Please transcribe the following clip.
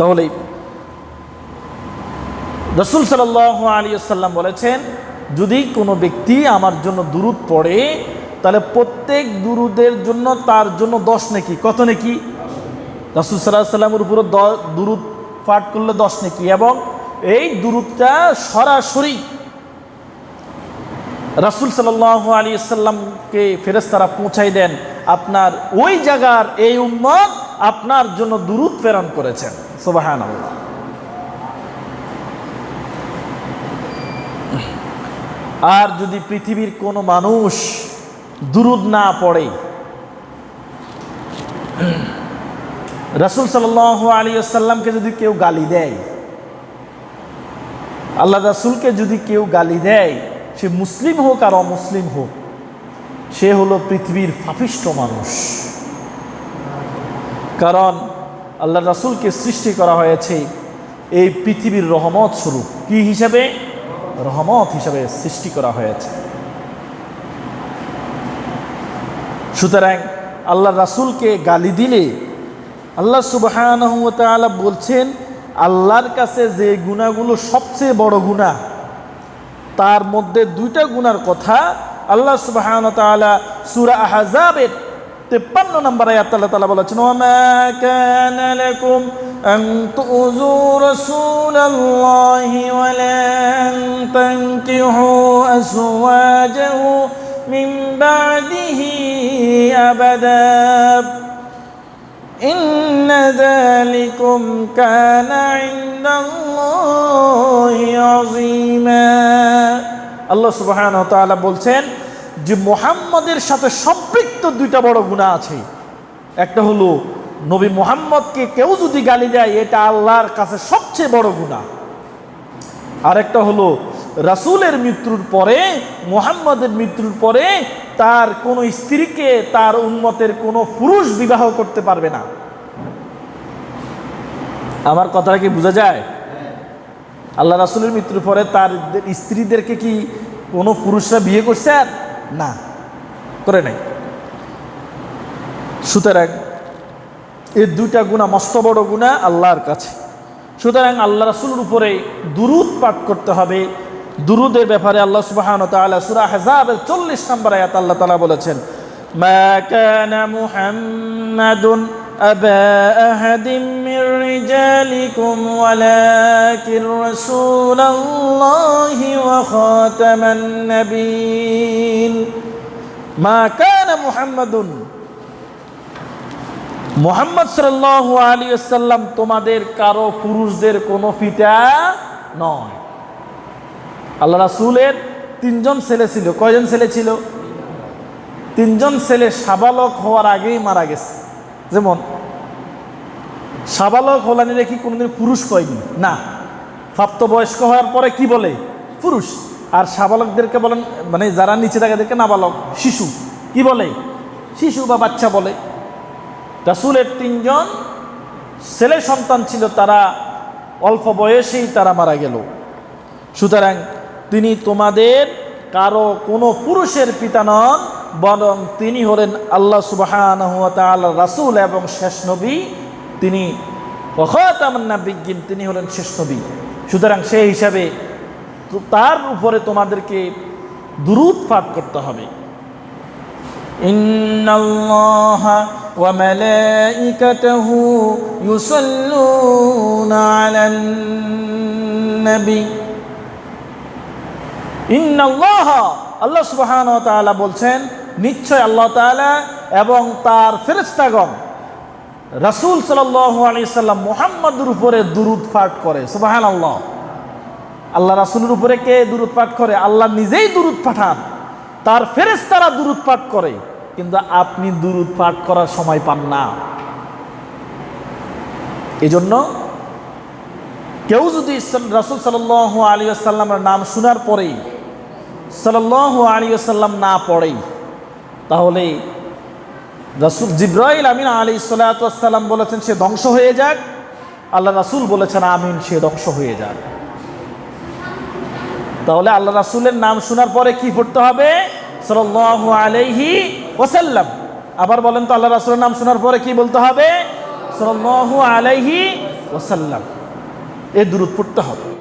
তাহলে রাসূল সাল্লাল্লাহু আলাইহি ওয়াসাল্লাম বলেছেন, যদি কোনো ব্যক্তি আমার জন্য দুরূদ পড়ে তাহলে প্রত্যেক দুরূদের জন্য তার জন্য 10 নেকি। কত নেকি? রাসূল সাল্লাল্লাহু আলাইহি ওয়াসাল্লামের উপর দুরূদ পাঠ করলে 10 নেকি, এবং এই দুরূদটা সরাসরি রাসূল সাল্লাল্লাহু আলাইহি ওয়াসাল্লামকে ফেরেশতারা পৌঁছাই দেন, আপনার ওই জায়গার এই উম্মত আপনার জন্য দুরূদ প্রেরণ করেছেন। সুবহানাল্লাহ। আর যদি পৃথিবীর কোনো মানুষ দুরূদ না পড়ে, রাসূল সাল্লাল্লাহু আলাইহি ওয়াসাল্লামকে যদি কেউ গালি দেয়, আল্লাহ রাসূলকে যদি কেউ গালি দেয়, সে মুসলিম হোক আর অমুসলিম হোক, সে হলো পৃথিবীর পাপিষ্ঠ মানুষ। কারণ আল্লাহ রাসূলকে সৃষ্টি করা হয়েছে এই পৃথিবীর রহমত স্বরূপ। কি হিসাবে? রহমত হিসাবে সৃষ্টি করা হয়েছে। সুতরাং আল্লাহ রাসূলকে গালি দিলে আল্লাহ সুবহানাহু ওয়া তাআলা বলছেন, আল্লাহর কাছে যে গুনাহগুলো সবচেয়ে বড় গুনাহ, তার মধ্যে 2টা গুনার কথা আল্লাহ সুবহানাহু ওয়া তাআলা সূরা আহজাবের 53 নম্বর আয়াত আল্লাহ তাআলা বলেছেন, ওয়া মা কানা লাকুম আন তুযু রাসূলাল্লাহি ওয়া লা তানকিহু আজওয়াজাহু মিন বা'দিহি আবাদা ইন্না যালিকুম কানা ইনদাল্লাহি আযীমা। আল্লাহ সুবহানাহু ওয়া তাআলা বলছেন যে মুহাম্মদের সাথে সম্পৃক্ত 2টা বড় গুনাহ আছে। একটা হলো নবী মুহাম্মদকে কেউ যদি গালি দেয়, এটা আল্লাহর কাছে সবচেয়ে বড় গুনাহ। আর একটা হলো রাসূলের মৃত্যুর পরে, মুহাম্মদের মৃত্যুর পরে তার কোনো স্ত্রীকে তার উম্মতের কোনো পুরুষ বিবাহ করতে পারবে না। আমার কথাটা কি বোঝা যায়? আল্লাহ রাসূলের মৃত্যুর পরে তার স্ত্রীদেরকে কি কোনো পুরুষরা বিয়ে করছে? না, করে নাই। সুতরাং এই 2টা গুনাহ মস্ত বড় গুনাহ আল্লাহর কাছে। সুতরাং আল্লাহ রাসূলের উপরে দুরূদ পাঠ করতে হবে। দুরূদের ব্যাপারে আল্লাহ সুবহানাহু ওয়া তাআলা সূরা আহজাবের 40 নম্বর আয়াত আল্লাহ তাআলা বলেছেন, মা কানা মুহাম্মাদুন আবা আহাদিম মির রিজালিকুম ওয়ালাকিন রাসূলুল্লাহি ওয়া খাতামান নাবিয়্যিন। মা কানা মুহাম্মাদুন, মুহাম্মদ সাল্লাল্লাহু আলাইহি ওয়াসাল্লাম তোমাদের কারো পুরুষদের কোনো পিতা নয়। আল্লাহ রাসূলের 3জন ছেলে ছিল। কয়জন ছেলে ছিল? 3জন ছেলে সাবালক হওয়ার আগেই মারা গেছে। যেমন সাবালক হলানিরে কি কোনোদিন পুরুষ কয়নি? না, প্রাপ্তবয়স্ক হওয়ার পরে কি বলে? পুরুষ। আর সাবালকদেরকে বলেন, মানে যারা নিচে থাকে তাদেরকে নাবালক, শিশু। কি বলে? শিশু বা বাচ্চা বলে। রাসূলের 3জন ছেলে সন্তান ছিল, তারা অল্প বয়সেই তারা মারা গেল। সুতরাং তিনি তোমাদের কারো কোনো পুরুষের পিতা নন, বরং তিনি হলেন আল্লাহ সুবহানাহু ওয়া তাআলার রাসূল এবং শেষ নবী। তিনি খাতামুন নাবিয়্যিন, তিনি হলেন শেষ নবী। সুতরাং সেই হিসাবে তার উপরে তোমাদেরকে দুরূদ পাঠ করতে হবে। ইন্নাল্লাহা ওয়া মালাইকাতাহু ইউসাল্লুনা আলান নবী। ইন্নাল্লাহা, আল্লাহ সুবহানাহু ওয়া তাআলা বলছেন, নিশ্চয় আল্লাহ তাআলা এবং তার ফেরেশতাগণ রাসূল সাল্লাল্লাহু আলাইহি সাল্লাম মুহাম্মদের উপরে দুরূদ পাঠ করে। সুবহানাল্লাহ। আল্লাহ রাসূলের উপরে কে দুরূদ পাঠ করে? আল্লাহ নিজেই দুরূদ পাঠান, তার ফেরেশতারা দুরূদ পাঠ করে, কিন্তু আপনি দুরূদ পাঠ করার সময় পান না। এজন্য কেউ যদি রাসূল সাল্লাল্লাহু আলাইহি ওয়াসাল্লামের নাম শোনার পরেই সাল্লাল্লাহু আলাইহি ওয়াসাল্লাম না পড়ে, তাহলে রাসূল জিবরাইল আমিন আলাইহিস সালাতু ওয়াস সালাম বলেছেন সে ধ্বংস হয়ে যাক, আল্লাহ রাসূল বলেছেন আমিন, সে ধ্বংস হয়ে যাক। তাহলে আল্লাহ রাসূলের নাম শোনার পরে কি পড়তে হবে? সাল্লাল্লাহু আলাইহি ওয়াসাল্লাম। আবার বলেন তো, আল্লাহ রাসূলের নাম শোনার পরে কি বলতে হবে? সাল্লাল্লাহু আলাইহি ওয়াসাল্লাম, এ দুরূদ পড়তে হবে।